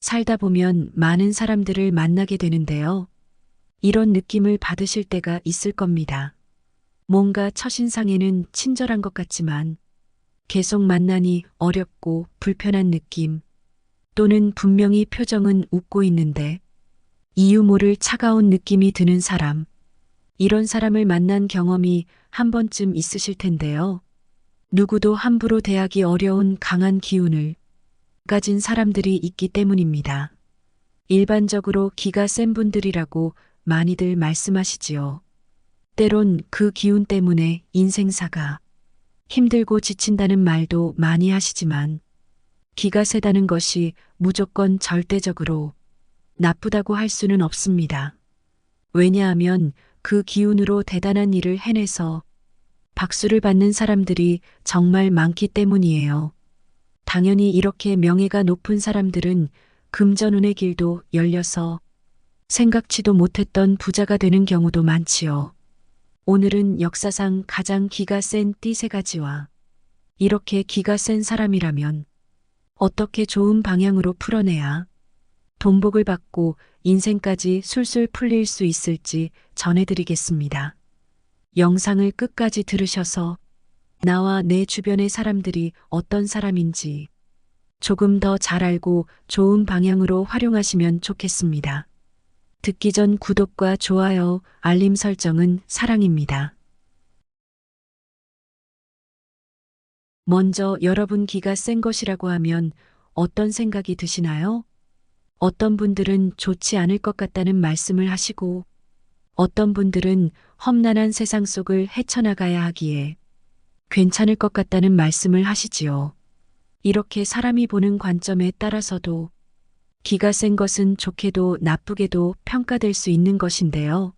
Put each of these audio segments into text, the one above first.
살다 보면 많은 사람들을 만나게 되는데요. 이런 느낌을 받으실 때가 있을 겁니다. 뭔가 첫인상에는 친절한 것 같지만 계속 만나니 어렵고 불편한 느낌, 또는 분명히 표정은 웃고 있는데 이유 모를 차가운 느낌이 드는 사람, 이런 사람을 만난 경험이 한 번쯤 있으실 텐데요. 누구도 함부로 대하기 어려운 강한 기운을 가진 사람들이 있기 때문입니다. 일반적으로 기가 센 분들이라고 많이들 말씀하시지요. 때론 그 기운 때문에 인생사가 힘들고 지친다는 말도 많이 하시지만 기가 세다는 것이 무조건 절대적으로 나쁘다고 할 수는 없습니다. 왜냐하면 그 기운으로 대단한 일을 해내서 박수를 받는 사람들이 정말 많기 때문이에요. 당연히 이렇게 명예가 높은 사람들은 금전운의 길도 열려서 생각지도 못했던 부자가 되는 경우도 많지요. 오늘은 역사상 가장 기가 센 띠 세 가지와 이렇게 기가 센 사람이라면 어떻게 좋은 방향으로 풀어내야 돈복을 받고 인생까지 술술 풀릴 수 있을지 전해드리겠습니다. 영상을 끝까지 들으셔서 나와 내 주변의 사람들이 어떤 사람인지 조금 더 잘 알고 좋은 방향으로 활용하시면 좋겠습니다. 듣기 전 구독과 좋아요, 알림 설정은 사랑입니다. 먼저 여러분 기가 센 것이라고 하면 어떤 생각이 드시나요? 어떤 분들은 좋지 않을 것 같다는 말씀을 하시고 어떤 분들은 험난한 세상 속을 헤쳐나가야 하기에 괜찮을 것 같다는 말씀을 하시지요. 이렇게 사람이 보는 관점에 따라서도 기가 센 것은 좋게도 나쁘게도 평가될 수 있는 것인데요.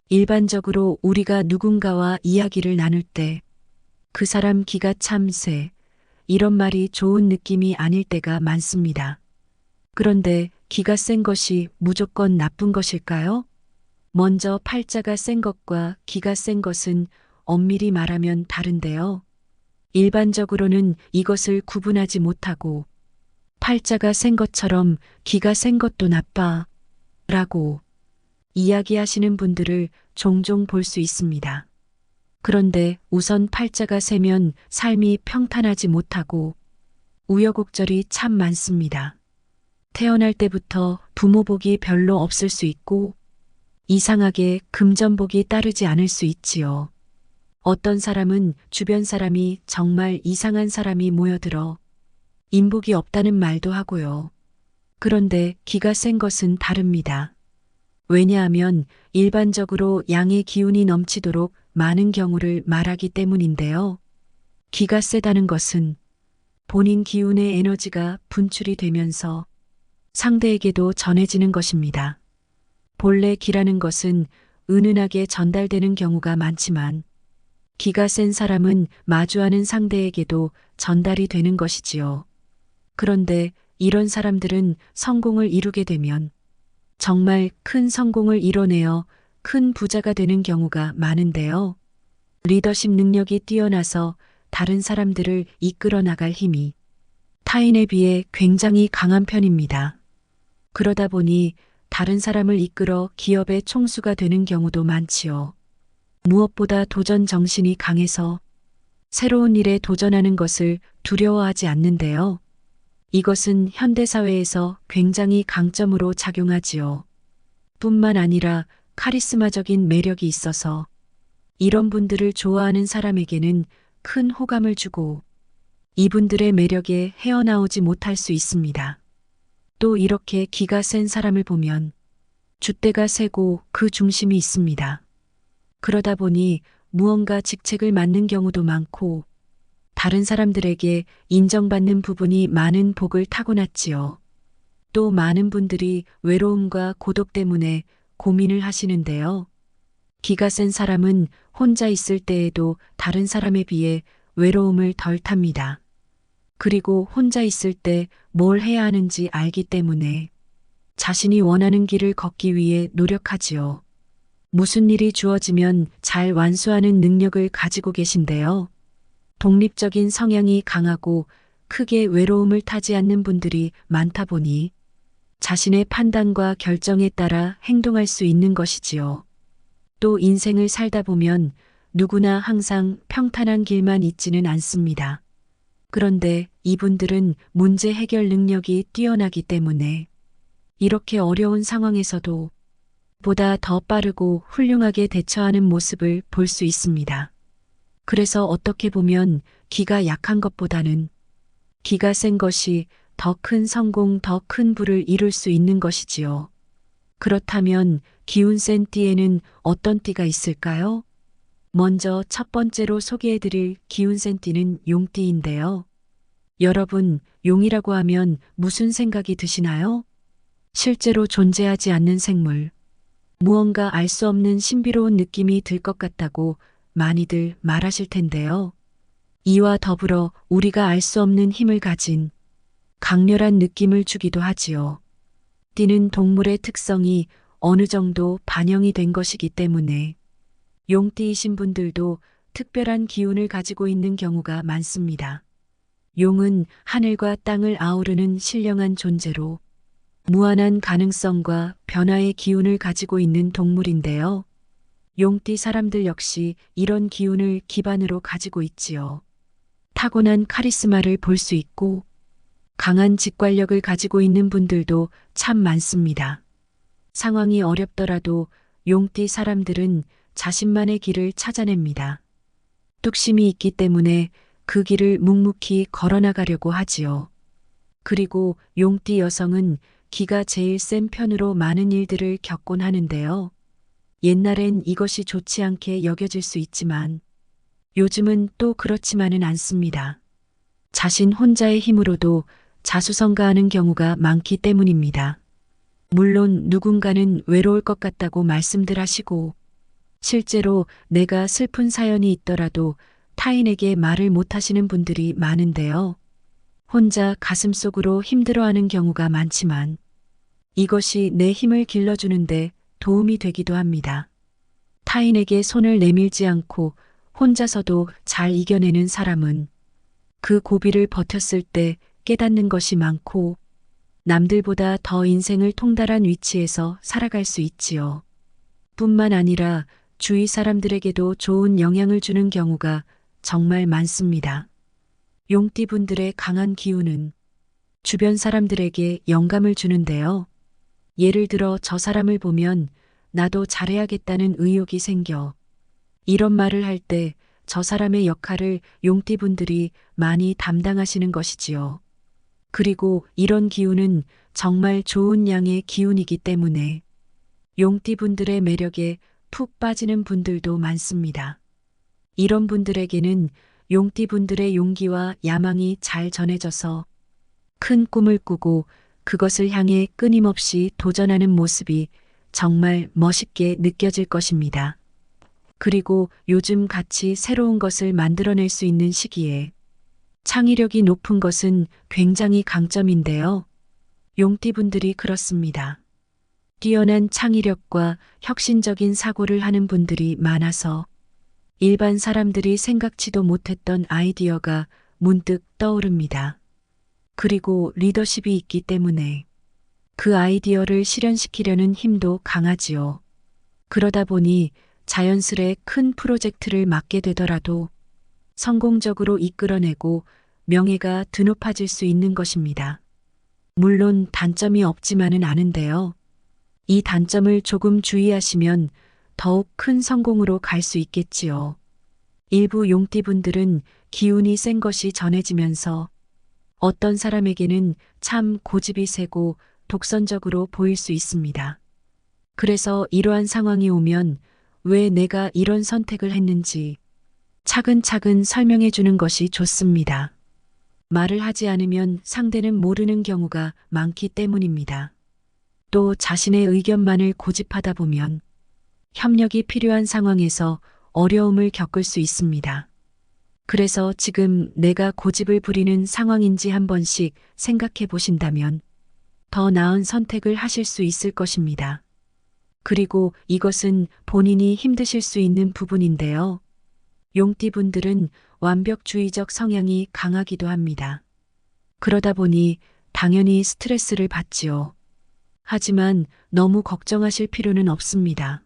일반적으로 우리가 누군가와 이야기를 나눌 때 그 사람 기가 참 세, 이런 말이 좋은 느낌이 아닐 때가 많습니다. 그런데 기가 센 것이 무조건 나쁜 것일까요? 먼저 팔자가 센 것과 기가 센 것은 엄밀히 말하면 다른데요. 일반적으로는 이것을 구분하지 못하고 팔자가 센 것처럼 기가 센 것도 나빠 라고 이야기하시는 분들을 종종 볼 수 있습니다. 그런데 우선 팔자가 세면 삶이 평탄하지 못하고 우여곡절이 참 많습니다. 태어날 때부터 부모 복이 별로 없을 수 있고 이상하게 금전복이 따르지 않을 수 있지요. 어떤 사람은 주변 사람이 정말 이상한 사람이 모여들어 인복이 없다는 말도 하고요. 그런데 기가 센 것은 다릅니다. 왜냐하면 일반적으로 양의 기운이 넘치도록 많은 경우를 말하기 때문인데요. 기가 세다는 것은 본인 기운의 에너지가 분출이 되면서 상대에게도 전해지는 것입니다. 본래 기라는 것은 은은하게 전달되는 경우가 많지만 기가 센 사람은 마주하는 상대에게도 전달이 되는 것이지요. 그런데 이런 사람들은 성공을 이루게 되면 정말 큰 성공을 이뤄내어 큰 부자가 되는 경우가 많은데요. 리더십 능력이 뛰어나서 다른 사람들을 이끌어 나갈 힘이 타인에 비해 굉장히 강한 편입니다. 그러다 보니 다른 사람을 이끌어 기업의 총수가 되는 경우도 많지요. 무엇보다 도전 정신이 강해서 새로운 일에 도전하는 것을 두려워하지 않는데요. 이것은 현대사회에서 굉장히 강점으로 작용하지요. 뿐만 아니라 카리스마적인 매력이 있어서 이런 분들을 좋아하는 사람에게는 큰 호감을 주고 이분들의 매력에 헤어나오지 못할 수 있습니다. 또 이렇게 기가 센 사람을 보면 줏대가 세고 그 중심이 있습니다. 그러다 보니 무언가 직책을 맡는 경우도 많고 다른 사람들에게 인정받는 부분이 많은 복을 타고났지요. 또 많은 분들이 외로움과 고독 때문에 고민을 하시는데요. 기가 센 사람은 혼자 있을 때에도 다른 사람에 비해 외로움을 덜 탑니다. 그리고 혼자 있을 때 뭘 해야 하는지 알기 때문에 자신이 원하는 길을 걷기 위해 노력하지요. 무슨 일이 주어지면 잘 완수하는 능력을 가지고 계신데요. 독립적인 성향이 강하고 크게 외로움을 타지 않는 분들이 많다 보니 자신의 판단과 결정에 따라 행동할 수 있는 것이지요. 또 인생을 살다 보면 누구나 항상 평탄한 길만 있지는 않습니다. 그런데 이분들은 문제 해결 능력이 뛰어나기 때문에 이렇게 어려운 상황에서도 보다 더 빠르고 훌륭하게 대처하는 모습을 볼 수 있습니다. 그래서 어떻게 보면 기가 약한 것보다는 기가 센 것이 더 큰 성공, 더 큰 부를 이룰 수 있는 것이지요. 그렇다면 기운 센 띠에는 어떤 띠가 있을까요? 먼저 첫 번째로 소개해드릴 기운 센 띠는 용띠인데요. 여러분, 용이라고 하면 무슨 생각이 드시나요? 실제로 존재하지 않는 생물, 무언가 알 수 없는 신비로운 느낌이 들 것 같다고 많이들 말하실 텐데요. 이와 더불어 우리가 알 수 없는 힘을 가진 강렬한 느낌을 주기도 하지요. 띠는 동물의 특성이 어느 정도 반영이 된 것이기 때문에 용띠이신 분들도 특별한 기운을 가지고 있는 경우가 많습니다. 용은 하늘과 땅을 아우르는 신령한 존재로 무한한 가능성과 변화의 기운을 가지고 있는 동물인데요. 용띠 사람들 역시 이런 기운을 기반으로 가지고 있지요. 타고난 카리스마를 볼 수 있고 강한 직관력을 가지고 있는 분들도 참 많습니다. 상황이 어렵더라도 용띠 사람들은 자신만의 길을 찾아냅니다. 뚝심이 있기 때문에 그 길을 묵묵히 걸어나가려고 하지요. 그리고 용띠 여성은 기가 제일 센 편으로 많은 일들을 겪곤 하는데요. 옛날엔 이것이 좋지 않게 여겨질 수 있지만 요즘은 또 그렇지만은 않습니다. 자신 혼자의 힘으로도 자수성가하는 경우가 많기 때문입니다. 물론 누군가는 외로울 것 같다고 말씀들 하시고 실제로 내가 슬픈 사연이 있더라도 타인에게 말을 못 하시는 분들이 많은데요. 혼자 가슴속으로 힘들어하는 경우가 많지만 이것이 내 힘을 길러주는데 도움이 되기도 합니다. 타인에게 손을 내밀지 않고 혼자서도 잘 이겨내는 사람은 그 고비를 버텼을 때 깨닫는 것이 많고 남들보다 더 인생을 통달한 위치에서 살아갈 수 있지요. 뿐만 아니라 주위 사람들에게도 좋은 영향을 주는 경우가 정말 많습니다. 용띠분들의 강한 기운은 주변 사람들에게 영감을 주는데요. 예를 들어 저 사람을 보면 나도 잘해야겠다는 의욕이 생겨 이런 말을 할 때 저 사람의 역할을 용띠분들이 많이 담당하시는 것이지요. 그리고 이런 기운은 정말 좋은 양의 기운이기 때문에 용띠분들의 매력에 푹 빠지는 분들도 많습니다. 이런 분들에게는 용띠분들의 용기와 야망이 잘 전해져서 큰 꿈을 꾸고 그것을 향해 끊임없이 도전하는 모습이 정말 멋있게 느껴질 것입니다. 그리고 요즘 같이 새로운 것을 만들어낼 수 있는 시기에 창의력이 높은 것은 굉장히 강점인데요. 용띠분들이 그렇습니다. 뛰어난 창의력과 혁신적인 사고를 하는 분들이 많아서 일반 사람들이 생각지도 못했던 아이디어가 문득 떠오릅니다. 그리고 리더십이 있기 때문에 그 아이디어를 실현시키려는 힘도 강하지요. 그러다 보니 자연스레 큰 프로젝트를 맡게 되더라도 성공적으로 이끌어내고 명예가 드높아질 수 있는 것입니다. 물론 단점이 없지만은 않은데요. 이 단점을 조금 주의하시면 더욱 큰 성공으로 갈 수 있겠지요. 일부 용띠분들은 기운이 센 것이 전해지면서 어떤 사람에게는 참 고집이 세고 독선적으로 보일 수 있습니다. 그래서 이러한 상황이 오면 왜 내가 이런 선택을 했는지 차근차근 설명해 주는 것이 좋습니다. 말을 하지 않으면 상대는 모르는 경우가 많기 때문입니다. 또 자신의 의견만을 고집하다 보면 협력이 필요한 상황에서 어려움을 겪을 수 있습니다. 그래서 지금 내가 고집을 부리는 상황인지 한 번씩 생각해 보신다면 더 나은 선택을 하실 수 있을 것입니다. 그리고 이것은 본인이 힘드실 수 있는 부분인데요. 용띠분들은 완벽주의적 성향이 강하기도 합니다. 그러다 보니 당연히 스트레스를 받지요. 하지만 너무 걱정하실 필요는 없습니다.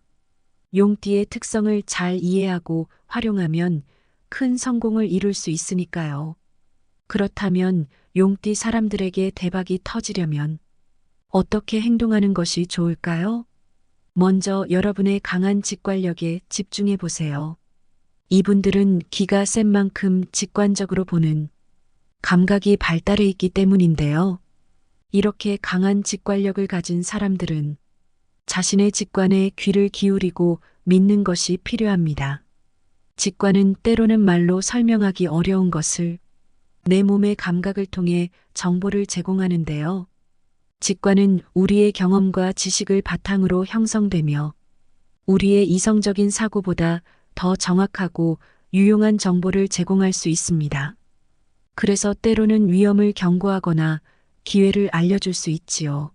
용띠의 특성을 잘 이해하고 활용하면 큰 성공을 이룰 수 있으니까요. 그렇다면 용띠 사람들에게 대박이 터지려면 어떻게 행동하는 것이 좋을까요? 먼저 여러분의 강한 직관력에 집중해 보세요. 이분들은 기가 센 만큼 직관적으로 보는 감각이 발달해 있기 때문인데요. 이렇게 강한 직관력을 가진 사람들은 자신의 직관에 귀를 기울이고 믿는 것이 필요합니다. 직관은 때로는 말로 설명하기 어려운 것을 내 몸의 감각을 통해 정보를 제공하는데요. 직관은 우리의 경험과 지식을 바탕으로 형성되며 우리의 이성적인 사고보다 더 정확하고 유용한 정보를 제공할 수 있습니다. 그래서 때로는 위험을 경고하거나 기회를 알려줄 수 있지요.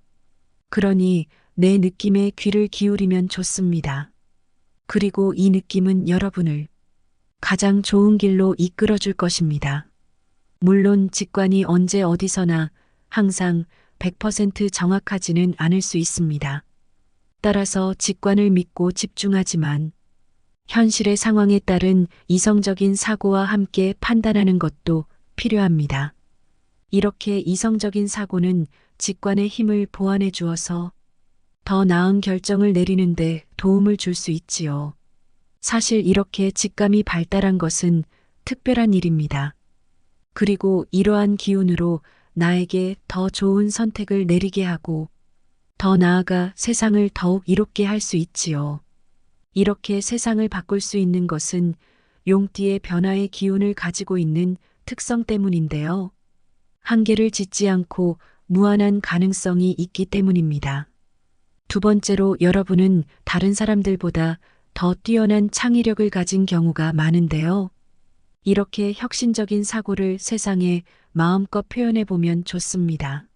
그러니 내 느낌에 귀를 기울이면 좋습니다. 그리고 이 느낌은 여러분을 가장 좋은 길로 이끌어 줄 것입니다. 물론 직관이 언제 어디서나 항상 100% 정확하지는 않을 수 있습니다. 따라서 직관을 믿고 집중하지만 현실의 상황에 따른 이성적인 사고와 함께 판단하는 것도 필요합니다. 이렇게 이성적인 사고는 직관의 힘을 보완해 주어서 더 나은 결정을 내리는데 도움을 줄 수 있지요. 사실 이렇게 직감이 발달한 것은 특별한 일입니다. 그리고 이러한 기운으로 나에게 더 좋은 선택을 내리게 하고 더 나아가 세상을 더욱 이롭게 할 수 있지요. 이렇게 세상을 바꿀 수 있는 것은 용띠의 변화의 기운을 가지고 있는 특성 때문인데요. 한계를 짓지 않고 무한한 가능성이 있기 때문입니다. 두 번째로 여러분은 다른 사람들보다 더 뛰어난 창의력을 가진 경우가 많은데요. 이렇게 혁신적인 사고를 세상에 마음껏 표현해 보면 좋습니다.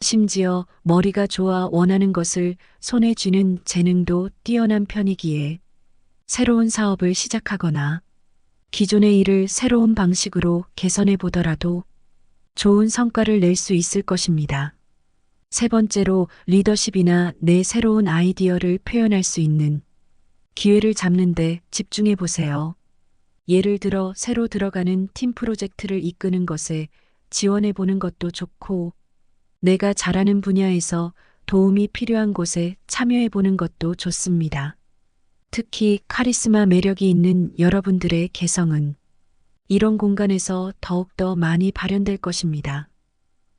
심지어 머리가 좋아 원하는 것을 손에 쥐는 재능도 뛰어난 편이기에 새로운 사업을 시작하거나 기존의 일을 새로운 방식으로 개선해 보더라도 좋은 성과를 낼 수 있을 것입니다. 세 번째로 리더십이나 내 새로운 아이디어를 표현할 수 있는 기회를 잡는데 집중해 보세요. 예를 들어 새로 들어가는 팀 프로젝트를 이끄는 것에 지원해 보는 것도 좋고 내가 잘하는 분야에서 도움이 필요한 곳에 참여해 보는 것도 좋습니다. 특히 카리스마 매력이 있는 여러분들의 개성은 이런 공간에서 더욱더 많이 발현될 것입니다.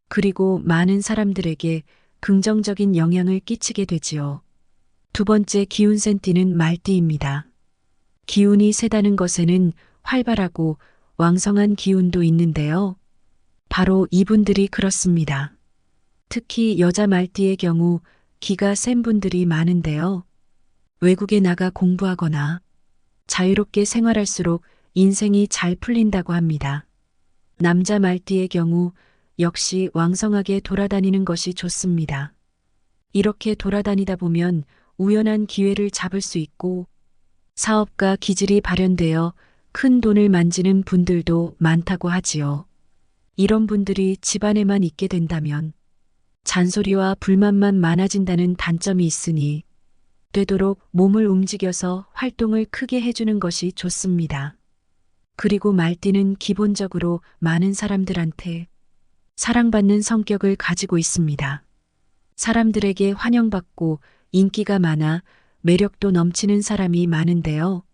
그리고 많은 사람들에게 긍정적인 영향을 끼치게 되지요. 두 번째 기운센 띠는 말띠입니다. 기운이 세다는 것에는 활발하고 왕성한 기운도 있는데요. 바로 이분들이 그렇습니다. 특히 여자 말띠의 경우 기가 센 분들이 많은데요. 외국에 나가 공부하거나 자유롭게 생활할수록 인생이 잘 풀린다고 합니다. 남자 말띠의 경우 역시 왕성하게 돌아다니는 것이 좋습니다. 이렇게 돌아다니다 보면 우연한 기회를 잡을 수 있고 사업가 기질이 발현되어 큰 돈을 만지는 분들도 많다고 하지요. 이런 분들이 집안에만 있게 된다면 잔소리와 불만만 많아진다는 단점이 있으니 되도록 몸을 움직여서 활동을 크게 해주는 것이 좋습니다. 그리고 말띠는 기본적으로 많은 사람들한테 사랑받는 성격을 가지고 있습니다. 사람들에게 환영받고 인기가 많아 매력도 넘치는 사람이 많은데요.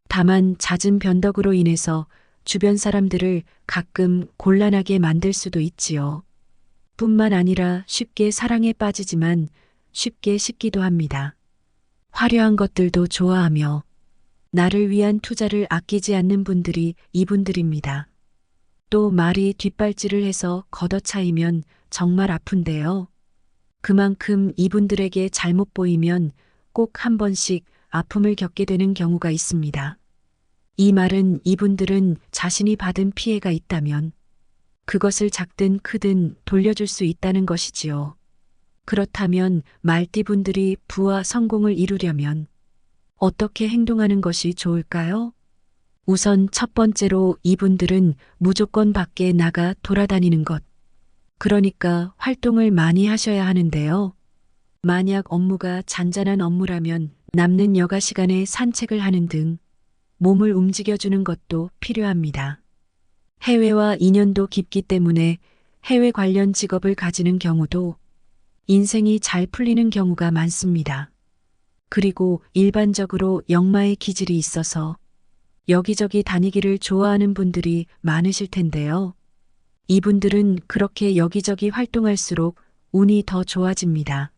다만 잦은 변덕으로 인해서 주변 사람들을 가끔 곤란하게 만들 수도 있지요. 뿐만 아니라 쉽게 사랑에 빠지지만 쉽게 식기도 합니다. 화려한 것들도 좋아하며 나를 위한 투자를 아끼지 않는 분들이 이분들입니다. 또 말이 뒷발질을 해서 걷어차이면 정말 아픈데요. 그만큼 이분들에게 잘못 보이면 꼭 한 번씩 아픔을 겪게 되는 경우가 있습니다. 이 말은 이분들은 자신이 받은 피해가 있다면 그것을 작든 크든 돌려줄 수 있다는 것이지요. 그렇다면 말띠분들이 부와 성공을 이루려면 어떻게 행동하는 것이 좋을까요? 우선 첫 번째로 이분들은 무조건 밖에 나가 돌아다니는 것. 그러니까 활동을 많이 하셔야 하는데요. 만약 업무가 잔잔한 업무라면 남는 여가 시간에 산책을 하는 등 몸을 움직여주는 것도 필요합니다. 해외와 인연도 깊기 때문에 해외 관련 직업을 가지는 경우도 인생이 잘 풀리는 경우가 많습니다. 그리고 일반적으로 역마의 기질이 있어서 여기저기 다니기를 좋아하는 분들이 많으실 텐데요. 이분들은 그렇게 여기저기 활동할수록 운이 더 좋아집니다.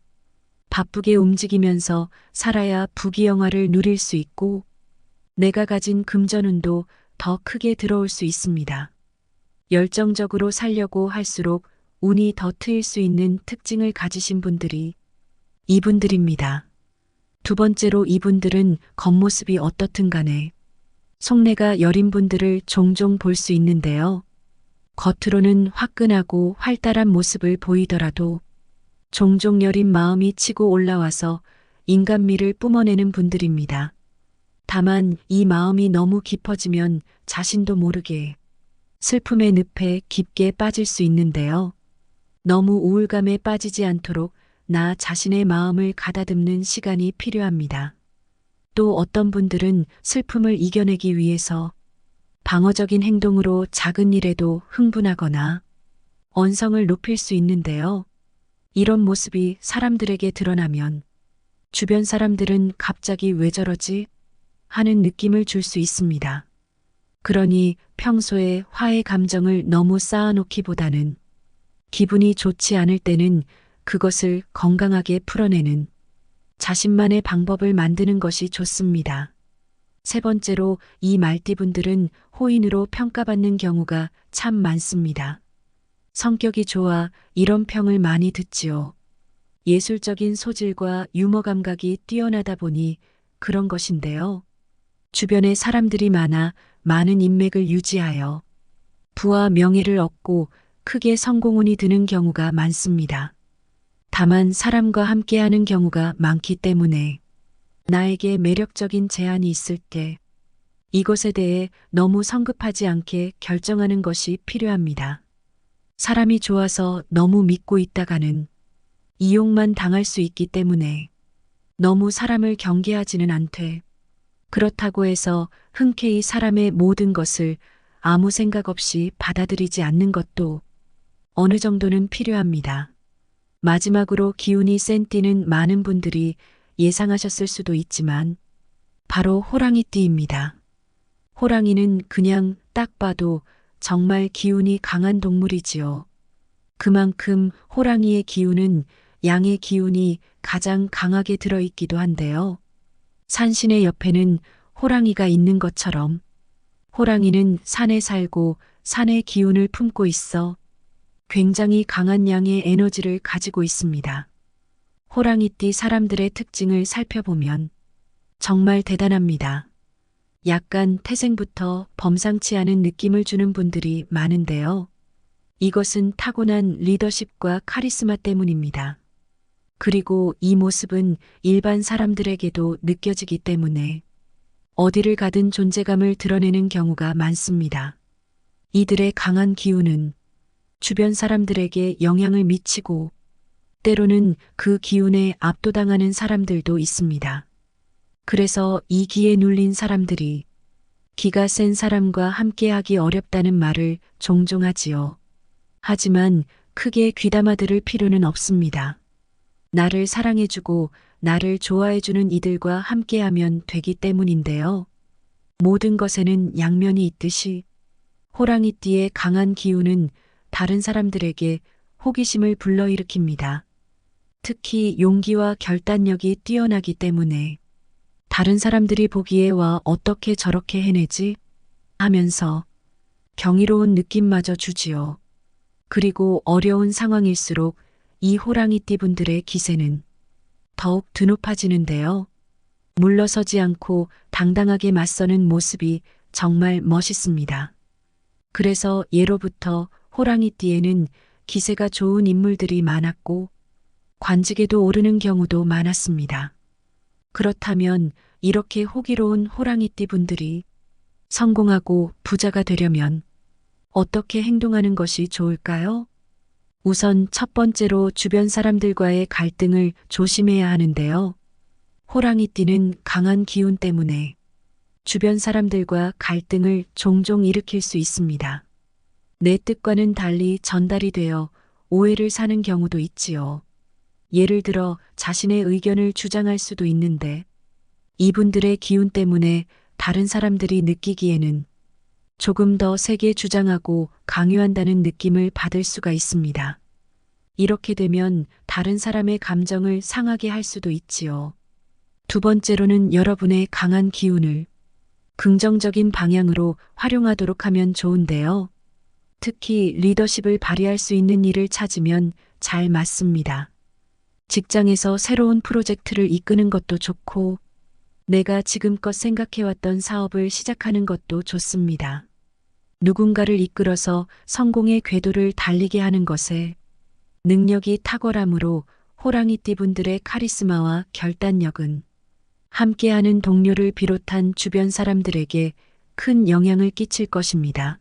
바쁘게 움직이면서 살아야 부귀영화를 누릴 수 있고 내가 가진 금전운도 더 크게 들어올 수 있습니다. 열정적으로 살려고 할수록 운이 더 트일 수 있는 특징을 가지신 분들이 이분들입니다. 두 번째로 이분들은 겉모습이 어떻든 간에 속내가 여린 분들을 종종 볼 수 있는데요. 겉으로는 화끈하고 활달한 모습을 보이더라도 종종 여린 마음이 치고 올라와서 인간미를 뿜어내는 분들입니다. 다만 이 마음이 너무 깊어지면 자신도 모르게 슬픔의 늪에 깊게 빠질 수 있는데요. 너무 우울감에 빠지지 않도록 나 자신의 마음을 가다듬는 시간이 필요합니다. 또 어떤 분들은 슬픔을 이겨내기 위해서 방어적인 행동으로 작은 일에도 흥분하거나 언성을 높일 수 있는데요. 이런 모습이 사람들에게 드러나면 주변 사람들은 갑자기 왜 저러지? 하는 느낌을 줄 수 있습니다. 그러니 평소에 화의 감정을 너무 쌓아놓기보다는 기분이 좋지 않을 때는 그것을 건강하게 풀어내는 자신만의 방법을 만드는 것이 좋습니다. 세 번째로 이 말띠분들은 호인으로 평가받는 경우가 참 많습니다. 성격이 좋아 이런 평을 많이 듣지요. 예술적인 소질과 유머 감각이 뛰어나다 보니 그런 것인데요. 주변에 사람들이 많아 많은 인맥을 유지하여 부와 명예를 얻고 크게 성공운이 드는 경우가 많습니다. 다만 사람과 함께하는 경우가 많기 때문에 나에게 매력적인 제안이 있을 때 이것에 대해 너무 성급하지 않게 결정하는 것이 필요합니다. 사람이 좋아서 너무 믿고 있다가는 이용만 당할 수 있기 때문에 너무 사람을 경계하지는 않되 그렇다고 해서 흔쾌히 사람의 모든 것을 아무 생각 없이 받아들이지 않는 것도 어느 정도는 필요합니다. 마지막으로 기운이 센 띠는 많은 분들이 예상하셨을 수도 있지만 바로 호랑이띠입니다. 호랑이는 그냥 딱 봐도 정말 기운이 강한 동물이지요. 그만큼 호랑이의 기운은 양의 기운이 가장 강하게 들어있기도 한데요. 산신의 옆에는 호랑이가 있는 것처럼 호랑이는 산에 살고 산의 기운을 품고 있어 굉장히 강한 양의 에너지를 가지고 있습니다. 호랑이띠 사람들의 특징을 살펴보면 정말 대단합니다. 약간 태생부터 범상치 않은 느낌을 주는 분들이 많은데요. 이것은 타고난 리더십과 카리스마 때문입니다. 그리고 이 모습은 일반 사람들에게도 느껴지기 때문에 어디를 가든 존재감을 드러내는 경우가 많습니다. 이들의 강한 기운은 주변 사람들에게 영향을 미치고 때로는 그 기운에 압도당하는 사람들도 있습니다. 그래서 이 기에 눌린 사람들이 기가 센 사람과 함께하기 어렵다는 말을 종종 하지요. 하지만 크게 귀담아 들을 필요는 없습니다. 나를 사랑해주고 나를 좋아해주는 이들과 함께하면 되기 때문인데요. 모든 것에는 양면이 있듯이 호랑이띠의 강한 기운은 다른 사람들에게 호기심을 불러일으킵니다. 특히 용기와 결단력이 뛰어나기 때문에 다른 사람들이 보기에 와 어떻게 저렇게 해내지? 하면서 경이로운 느낌마저 주지요. 그리고 어려운 상황일수록 이 호랑이띠 분들의 기세는 더욱 드높아지는데요. 물러서지 않고 당당하게 맞서는 모습이 정말 멋있습니다. 그래서 예로부터 호랑이띠에는 기세가 좋은 인물들이 많았고 관직에도 오르는 경우도 많았습니다. 그렇다면 이렇게 호기로운 호랑이띠 분들이 성공하고 부자가 되려면 어떻게 행동하는 것이 좋을까요? 우선 첫 번째로 주변 사람들과의 갈등을 조심해야 하는데요. 호랑이띠는 강한 기운 때문에 주변 사람들과 갈등을 종종 일으킬 수 있습니다. 내 뜻과는 달리 전달이 되어 오해를 사는 경우도 있지요. 예를 들어 자신의 의견을 주장할 수도 있는데 이분들의 기운 때문에 다른 사람들이 느끼기에는 조금 더 세게 주장하고 강요한다는 느낌을 받을 수가 있습니다. 이렇게 되면 다른 사람의 감정을 상하게 할 수도 있지요. 두 번째로는 여러분의 강한 기운을 긍정적인 방향으로 활용하도록 하면 좋은데요. 특히 리더십을 발휘할 수 있는 일을 찾으면 잘 맞습니다. 직장에서 새로운 프로젝트를 이끄는 것도 좋고, 내가 지금껏 생각해왔던 사업을 시작하는 것도 좋습니다. 누군가를 이끌어서 성공의 궤도를 달리게 하는 것에 능력이 탁월하므로 호랑이띠 분들의 카리스마와 결단력은 함께하는 동료를 비롯한 주변 사람들에게 큰 영향을 끼칠 것입니다.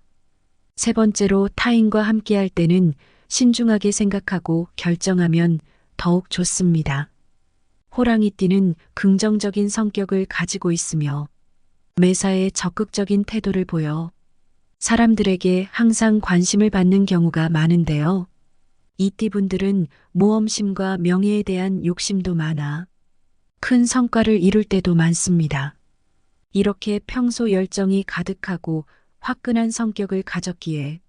세 번째로 타인과 함께할 때는 신중하게 생각하고 결정하면 더욱 좋습니다. 호랑이띠는 긍정적인 성격을 가지고 있으며 매사에 적극적인 태도를 보여 사람들에게 항상 관심을 받는 경우가 많은데요. 이 띠분들은 모험심과 명예에 대한 욕심도 많아 큰 성과를 이룰 때도 많습니다. 이렇게 평소 열정이 가득하고 화끈한 성격을 가졌기에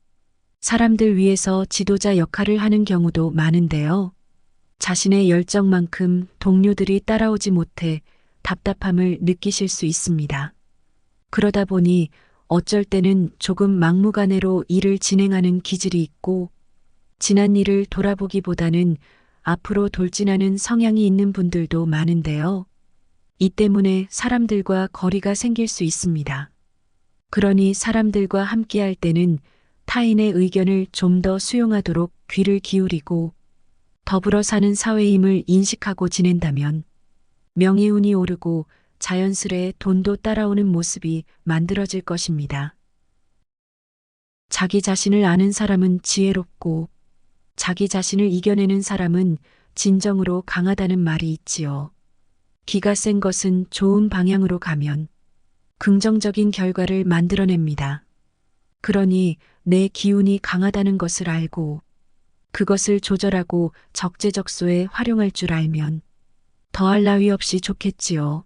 사람들 위해서 지도자 역할을 하는 경우도 많은데요. 자신의 열정만큼 동료들이 따라오지 못해 답답함을 느끼실 수 있습니다. 그러다 보니 어쩔 때는 조금 막무가내로 일을 진행하는 기질이 있고 지난 일을 돌아보기보다는 앞으로 돌진하는 성향이 있는 분들도 많은데요. 이 때문에 사람들과 거리가 생길 수 있습니다. 그러니 사람들과 함께할 때는 타인의 의견을 좀 더 수용하도록 귀를 기울이고 더불어 사는 사회임을 인식하고 지낸다면 명예운이 오르고 자연스레 돈도 따라오는 모습이 만들어질 것입니다. 자기 자신을 아는 사람은 지혜롭고 자기 자신을 이겨내는 사람은 진정으로 강하다는 말이 있지요. 기가 센 것은 좋은 방향으로 가면 긍정적인 결과를 만들어냅니다. 그러니 내 기운이 강하다는 것을 알고 그것을 조절하고 적재적소에 활용할 줄 알면 더할 나위 없이 좋겠지요.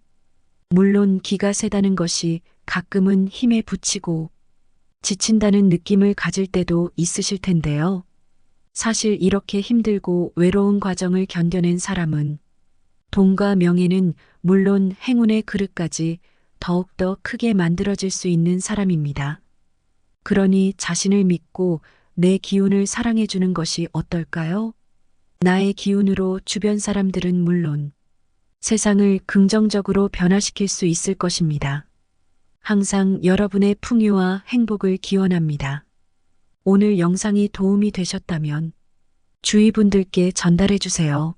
물론 기가 세다는 것이 가끔은 힘에 부치고 지친다는 느낌을 가질 때도 있으실 텐데요. 사실 이렇게 힘들고 외로운 과정을 견뎌낸 사람은 돈과 명예는 물론 행운의 그릇까지 더욱더 크게 만들어질 수 있는 사람입니다. 그러니 자신을 믿고 내 기운을 사랑해주는 것이 어떨까요? 나의 기운으로 주변 사람들은 물론 세상을 긍정적으로 변화시킬 수 있을 것입니다. 항상 여러분의 풍요와 행복을 기원합니다. 오늘 영상이 도움이 되셨다면 주위 분들께 전달해 주세요.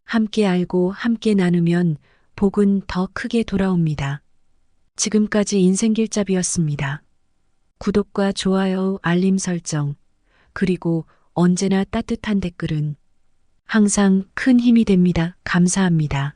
함께 알고 함께 나누면 복은 더 크게 돌아옵니다. 지금까지 인생길잡이였습니다. 구독과 좋아요, 알림 설정, 그리고 언제나 따뜻한 댓글은 항상 큰 힘이 됩니다. 감사합니다.